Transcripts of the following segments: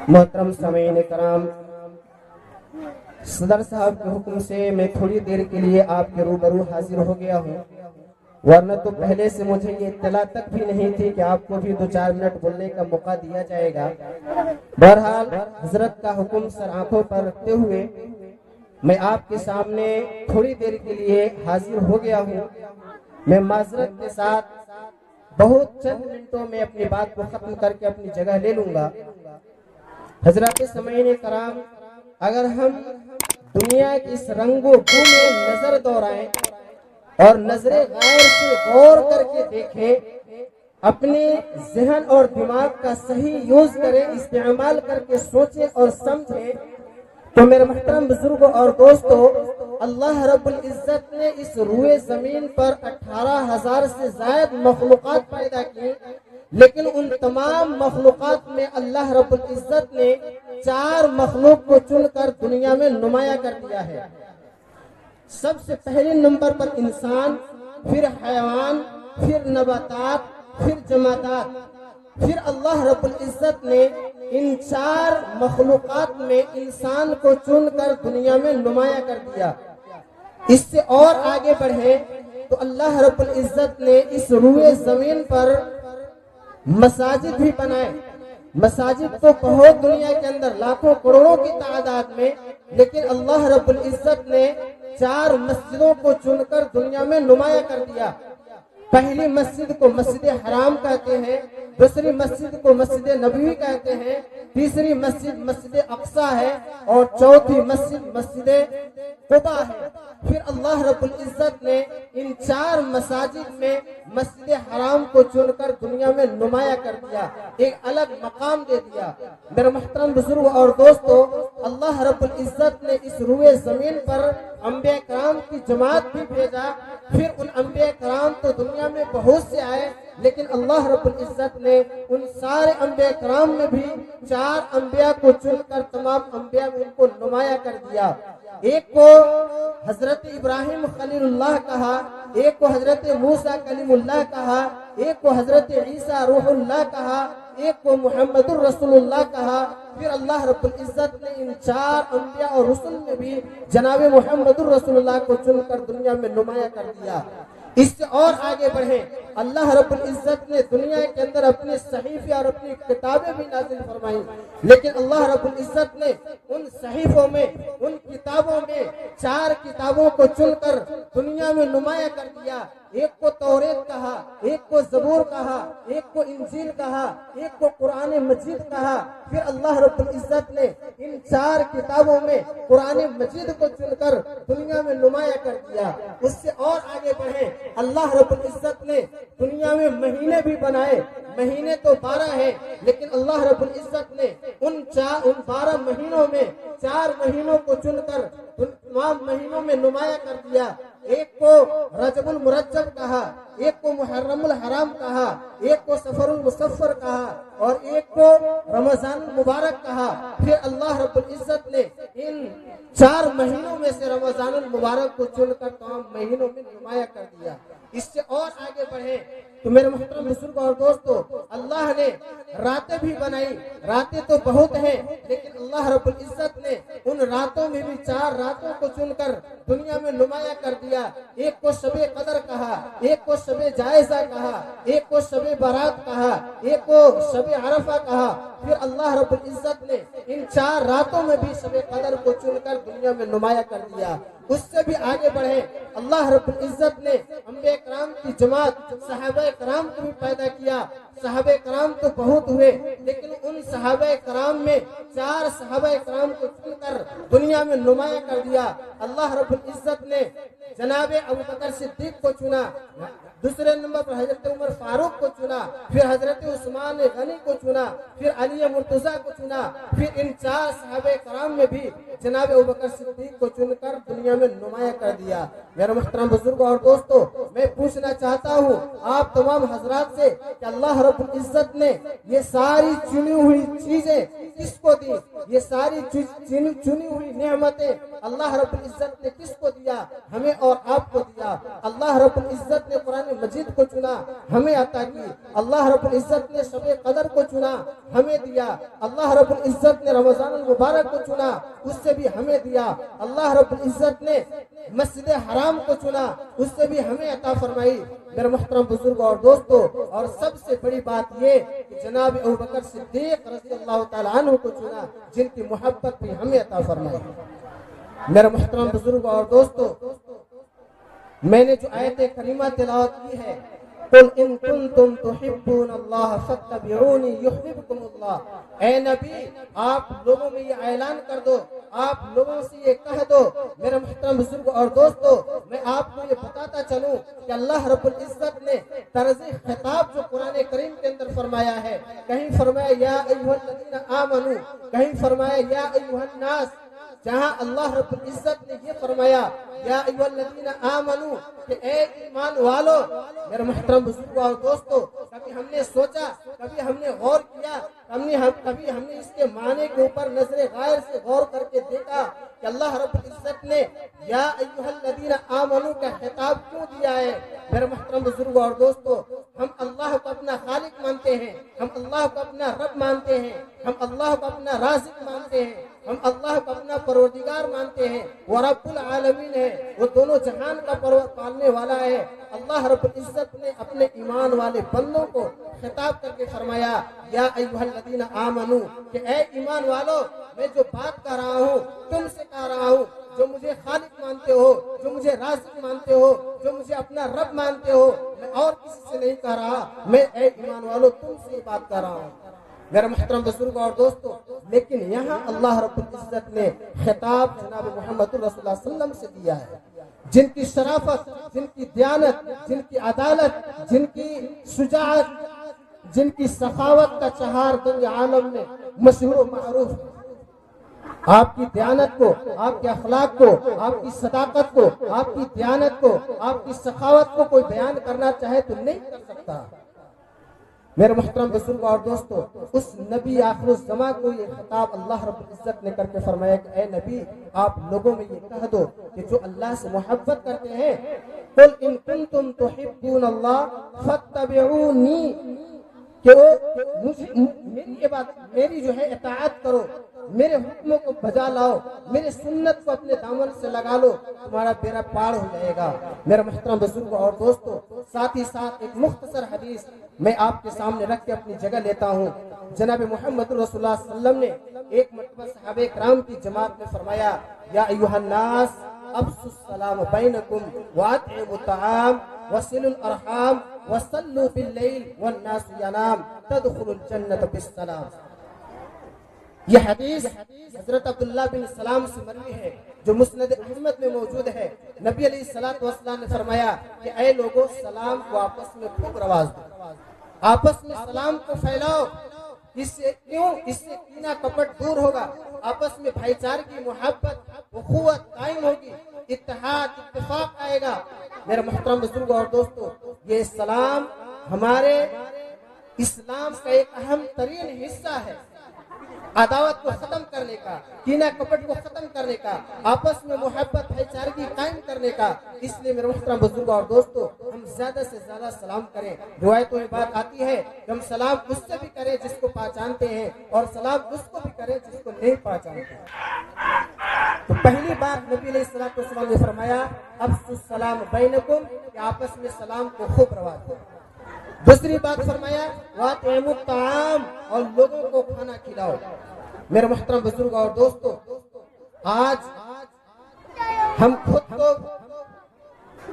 मोहतरम सामीन कराम, सदर साहब के हुक्म से मैं थोड़ी देर के लिए आपके रूबरू हाजिर हो गया हूँ, वरना तो पहले से मुझे ये इत्तला तक भी नहीं थी कि आपको भी 2-4 मिनट बोलने का मौका दिया जाएगा। बहरहाल हजरत का हुक्म सर आंखों पर रखते हुए मैं आपके सामने थोड़ी देर के लिए हाजिर हो गया हूँ। मैं माजरत के साथ बहुत चंद मिनटों में अपनी बात को खत्म करके अपनी जगह ले लूंगा। हजरत सामीन कराम, अगर हम दुनिया की इस रंगो बू में नजर दौड़ाएं और नजरे गैर से गौर करके देखें, अपने जहन और दिमाग का सही यूज करें, इस्तेमाल करके सोचें और समझें, तो मेरे मोहतरम बुजुर्गों और दोस्तों, अल्लाह रब्बुल इज्जत ने इस रूए जमीन पर 18,000 से ज्यादा मखलूकात पैदा की, लेकिन उन तमाम मखलूकात में अल्लाह रब्बुल इज्जत ने 4 मखलूक को चुनकर दुनिया में नुमाया कर दिया है। सबसे पहले नंबर पर इंसान, फिर हैवान, फिर नबातात, फिर जमादात, फिर अल्लाह रब्बुल इज्जत ने इन 4 मखलूकात में इंसान को चुनकर दुनिया में नुमाया कर दिया। इससे और आगे बढ़े तो अल्लाह रब्बुल इज्जत ने इस रूए जमीन पर मसाजिद भी बनाए। मसाजिद तो बहुत दुनिया के अंदर लाखों करोड़ों की तादाद में, लेकिन अल्लाह रब्बुल इज्जत ने 4 मस्जिदों को चुनकर दुनिया में नुमाया कर दिया। पहली मस्जिद को मस्जिद हराम कहते हैं, दूसरी मस्जिद को मस्जिद नबवी कहते हैं, तीसरी मस्जिद मस्जिद अक्सा है और चौथी मस्जिद मस्जिद कुबा है। फिर अल्लाह रब्बुल इज्जत ने इन 4 मसाजिद में मस्जिद हराम को चुनकर दुनिया में नुमाया कर दिया, एक अलग मकाम दे दिया। मेरे मोहतरम बुजुर्ग और दोस्तों, अल्लाह रब्बुल इज्जत ने इस रूए जमीन पर अंबिया कराम की जमात भी भेजा। फिर उन अंबिया कराम तो दुनिया में बहुत से आए, लेकिन अल्लाह रब्बुल इज्जत ने उन सारे अंबिया कराम में भी 4 अंबिया को चुनकर तमाम अंबिया में उनको नुमाया कर दिया। एक को हजरत इब्राहिम खलीलुल्लाह कहा, एक को हजरत मूसा कलीमुल्लाह कहा, एक को हजरत ईसा रूहुल्लाह कहा, एक को मुहम्मदुर रसूलुल्लाह कहा। फिर अल्लाह रब्बुल इज्जत ने इन 4 अंबिया और रसूल में भी जनाब मुहम्मदुर रसूलुल्लाह को चुनकर दुनिया में नुमाया कर दिया। इससे और आगे बढ़े, अल्लाह रब्बुल इज्जत ने दुनिया के अंदर अपने सहीफे और अपनी किताबें भी नाज़िल फरमाई, लेकिन अल्लाह रब्बुल इज्जत ने उन सहीफों में, उन किताबों में 4 किताबों को चुनकर दुनिया में नुमाया कर दिया। एक को तौरेत कहा, एक को ज़बूर कहा, एक को इंजील कहा, एक को कुरान मजीद कहा। फिर अल्लाह रब्बुल इज्जत ने इन 4 किताबों में कुरान मजीद को चुनकर दुनिया में नुमाया कर दिया। उससे और आगे बढ़े, अल्लाह रब्बुल इज्जत ने दुनिया में महीने भी बनाए। महीने तो 12 है, लेकिन अल्लाह रब्बुल इज्जत ने उन 12 महीनों में 4 महीनों को चुनकर तमाम महीनों में नुमाया कर दिया। एक को रजबुल मुरज्जब कहा, एक को मुहर्रमुल हराम कहा, एक को सफरुल मुसफ्फर कहा और एक को रमजान मुबारक कहा। फिर अल्लाह रब्बुल इज्जत ने इन 4 महीनों में से रमजानुल मुबारक को चुनकर तमाम महीनों में नुमाया कर दिया। इससे और आगे बढ़े तो मेरे मोहतरम बुजुर्ग और दोस्तों, अल्लाह ने रातें भी बनाई। रातें तो बहुत हैं, लेकिन अल्लाह रब्बुल इज्जत ने उन रातों में भी 4 रातों को चुनकर दुनिया में नुमाया कर दिया। एक को शबे कदर कहा, एक को शबे जायजा कहा, एक को शबे बारात कहा, एक को शबे अरफा कहा। फिर अल्लाह रब्बुल इज्जत ने इन 4 रातों में भी शबे कदर को चुनकर दुनिया में नुमाया कर दिया। उससे भी आगे बढ़े, अल्लाह रब्बुल इज्जत ने अंबिया कराम की जमात सहाबा कराम को भी पैदा किया। सहाबा कराम तो बहुत हुए, लेकिन उन सहाबा कराम में 4 सहाबा कराम को चुनकर दुनिया में नुमाया कर दिया। अल्लाह रब्बुल इज्जत ने जनाब अबू बकर सिद्दीक को चुना, दूसरे नंबर पर हजरत उमर फारूक को चुना, फिर हजरत उस्मान गनी को चुना, फिर अली मुर्तजा को चुना। फिर इन 4 सहाबा कराम में भी जनाब अबू बकर सिद्दीक को चुनकर दुनिया में नुमाया कर दिया। मेरे मुहतरम बुजुर्ग और दोस्तों, मैं पूछना चाहता हूँ आप तमाम हजरात से कि अल्लाह रब्बुल इज्जत ने ये सारी चुनी हुई चीजें किसको दी? ये सारी चुनी हुई नेमतें अल्लाह रब्बुल इज्जत ने किसको दिया? हमें और आपको दिया। अल्लाह रब्बुल इज्जत ने कुरान मजीद को चुना, हमें अता की। अल्लाह रब्बुल इज्जत ने शब कदर को चुना, हमें दिया। अल्लाह रब्बुल इज्जत ने रमजान मुबारक को चुना, उससे भी हमें दिया। अल्लाह रब्बुल इज्जत ने मस्जिद हराम को चुना, उससे भी हमें अता फरमाई। मेरे मोहतरम बुजुर्ग और दोस्तों, और सबसे बड़ी बात ये कि जनाब अबू बकर सिद्दीक रज़ियल्लाहु ताला अन्हु को चुना, जिनकी मोहब्बत भी हमें अता फरमाई। मेरे मोहतरम बुजुर्ग और दोस्तों, मैंने जो आयत करीमा तिलावत की है, कुल इन कुंतुम तुहिब्बूनल्लाह फत्तबिऊनी युहिब्बुकुमुल्लाह। ए नबी, आप लोगों में ये ऐलान कर दो, आप लोगों से ये कह दो। मेरे मुहतरम बुजुर्ग और दोस्तों, मैं आपको ये बताता चलूं कि अल्लाह रब्बुल इज्जत ने तर्ज़े खिताब जो कुरान करीम के अंदर फरमाया है, कहीं फरमाया या अय्युहल्लज़ीना आमनू, कहीं फरमाया या अय्युहन नास। जहाँ अल्लाह रब्बुल इज्जत ने ये फरमाया या अय्युहल्लज़ीना आमनू कि ए ईमान वालो। मेरे मुहतरम बुजुर्गों और दोस्तों, कभी हमने सोचा, कभी हमने गौर किया, कभी हमने इसके माने के ऊपर नजरे गायर से गौर करके देखा कि अल्लाह रब्बुल इज्जत ने या अय्युहल्लज़ीना आमनू का खिताब क्यों दिया है। मेरे मुहतरम बुजुर्गों और दोस्तों, हम अल्लाह को अपना खालिक मानते हैं, हम अल्लाह को अपना रब मानते हैं, हम अल्लाह को अपना राज़िक मानते हैं, हम अल्लाह को अपना परवरदिगार मानते हैं। वो रब्बुल आलमीन है, वो दोनों जहान का पालने वाला है। अल्लाह रब्बुल इज्जत ने अपने ईमान वाले बंदों को खिताब करके फरमाया या अय्युहल्लज़ीना आमनू कि ए ईमान वालो, मैं जो बात कर रहा हूँ तुमसे कह रहा हूँ, जो मुझे खालिक मानते हो, जो मुझे राज़िक मानते हो, जो मुझे अपना रब मानते हो, मैं और किसी से नहीं कह रहा, मैं ए ईमान वालो तुमसे ये बात कर रहा हूँ। मेरे मुहतरम बुजुर्ग और दोस्तों, लेकिन यहाँ अल्लाह रब्बुल इज्जत ने खिताब जनाब मोहम्मद रसूलुल्लाह सल्लल्लाहु अलैहि वसल्लम से दिया है, जिनकी शराफत, जिनकी दयानत, जिनकी अदालत, जिनकी शुजाअत, जिनकी सखावत का चहार दुनिया आलम में मशहूर मारूफ है। आपकी दयानत को, आपके अखलाक को, आपकी सदाकत को, आपकी दयानत को, आपकी सखावत को कोई बयान करना चाहे तो नहीं कर सकता। मेरे मुहतरम बुजुर्ग और दोस्तों, उस नबी आखिरुज़्ज़मा को ये खिताब अल्लाह रब्बुल इज्जत ने करके फरमाया कि ए नबी, आप लोगों में ये कह दो कि जो अल्लाह से मोहब्बत करते हैं, कुल इन कुंतुम तुहिब्बूनल्लाह फत्तबिऊनी, कि वो मेरी इबादत, मेरी जो है इताअत करो, मेरे हुक्मों को बजा लाओ, मेरे सुन्नत को अपने दामन से लगा लो, तुम्हारा बेड़ा पार हो जाएगा। मेरे मुहतरम बुजुर्ग और दोस्तों, साथ ही साथ एक मुख्तसर हदीस मैं आपके सामने रख के अपनी जगह लेता हूँ। जनाब मोहम्मद रसूलुल्लाह सल्लल्लाहु अलैहि वसल्लम ने एक मरतबा सहाबे किराम की जमात में फरमाया या अय्युहन नास अब्सुस सलाम बैनकुम वातिमु तआम वसिलुल अरहाम वसल्लु बिल लैल वन नास यनाम तदखुलुल जन्नत बिस्सलाम। यह हदीस हजरत अब्दुल्लाह बिन सलाम से मरवी है, जो मुस्नद अहमद में मौजूद है। नबी अलैहिस्सलातु वस्सलाम ने फरमाया कि ऐ लोगों, सलाम को आपस में खूब रवाज दो, आपस में सलाम को फैलाओ। इससे क्यों? इससे कीना कपट दूर होगा, आपस में भाईचारगी, मोहब्बत, उखुवत कायम होगी, इत्तेहाद, इत्तेफाक आएगा। मेरे मुहतरम बुजुर्ग और दोस्तों, ये सलाम हमारे इस्लाम का एक अहम तरीन हिस्सा है। अदावत को खत्म करने का, कीना कपट को खत्म करने का, आपस में मोहब्बत भाईचारगी कायम करने का। इसलिए मेरे मुहतरम बुजुर्ग और दोस्तों, हम ज्यादा से ज्यादा सलाम करें। रिवायतों में बात आती है कि हम सलाम उससे भी करें जिसको पहचानते हैं, और सलाम उसको भी करें जिसको नहीं पहचानते। तो पहली बात नबी अलैहिस्सलातु वस्सलाम ने फरमाया अब्सुस सलाम बैनकुम, कि आपस में सलाम को खूब रवाज दो। दूसरी बात फरमाया वातिमु तआम, और लोगों को खाना खिलाओ। मेरे मुहतरम बुजुर्ग और दोस्तों, आज हम खुद तो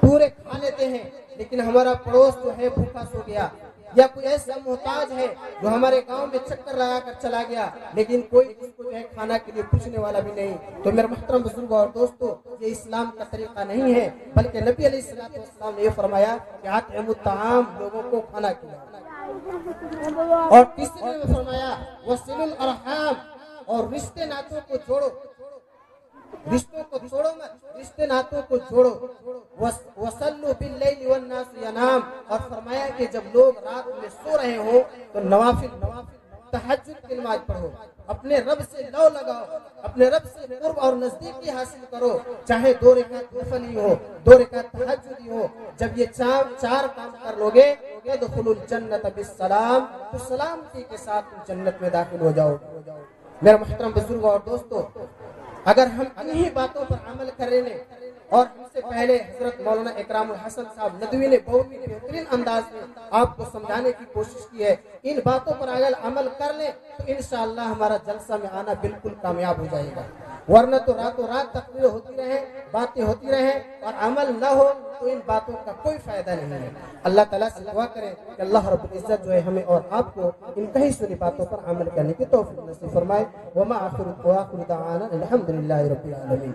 पूरे खा लेते हैं, लेकिन हमारा पड़ोस जो है भूखा सो गया, या कोई ऐसा मोहताज है जो हमारे गांव में चक्कर लगा कर चला गया, लेकिन कोई उसको जो है खाना के लिए पूछने वाला भी नहीं। तो मेरे मुहतरम बुजुर्ग और दोस्तों, ये इस्लाम का तरीका नहीं है, बल्कि नबी अलैहिस्सलातु वस्सलाम ने फरमाया कि आतिमु तआम, लोगों को खाना खिलाओ। और तीसरे में फरमाया वसिलुल अरहाम, और रिश्ते नातों को जोड़ो, रिश्तों को छोड़ो मत, रिश्ते नातों को जोड़ो। वसल्लु बिल लैल वन नास यनाम, और फरमाया कि जब लोग रात में सो रहे हो तो नवाफिल तहज्जुद की नमाज पढ़ो, अपने रब से लौ लगाओ, अपने रब से कुर्ब और नजदीकी हासिल करो, चाहे 2 रकात नफली हो, 2 रकात तहज्जुदी हो। जब ये चार काम कर लोगे यदखुलुल जन्नत बिस्सलाम, तो सलामती के साथ तुम जन्नत में दाखिल हो जाओ। मेरा मुहतरम बुजुर्ग और दोस्तों, अगर हम इन्हीं बातों पर अमल करें और हमसे पहले हजरत मौलाना इकरामुल हसन साहब नदवी ने बहुत ही बेहतरीन अंदाज में आपको समझाने की कोशिश की है, इन बातों पर अगर अमल कर ले तो इंशाअल्लाह हमारा जलसा में आना बिल्कुल कामयाब हो जाएगा। वरना तो रातों रात तकरीर होती रहे, बातें होती रहे और अमल न हो तो इन बातों का कोई फायदा नहीं है। अल्लाह ताला से दुआ करें कि अल्लाह रब्बुल इज्जत जो है हमें और आपको इन कहीं सुनी बातों पर अमल करने की तौफीक नसीब फरमाए। वमा आखिरु दावाना अल्हम्दुलिल्लाहि रब्बिल आलमीन।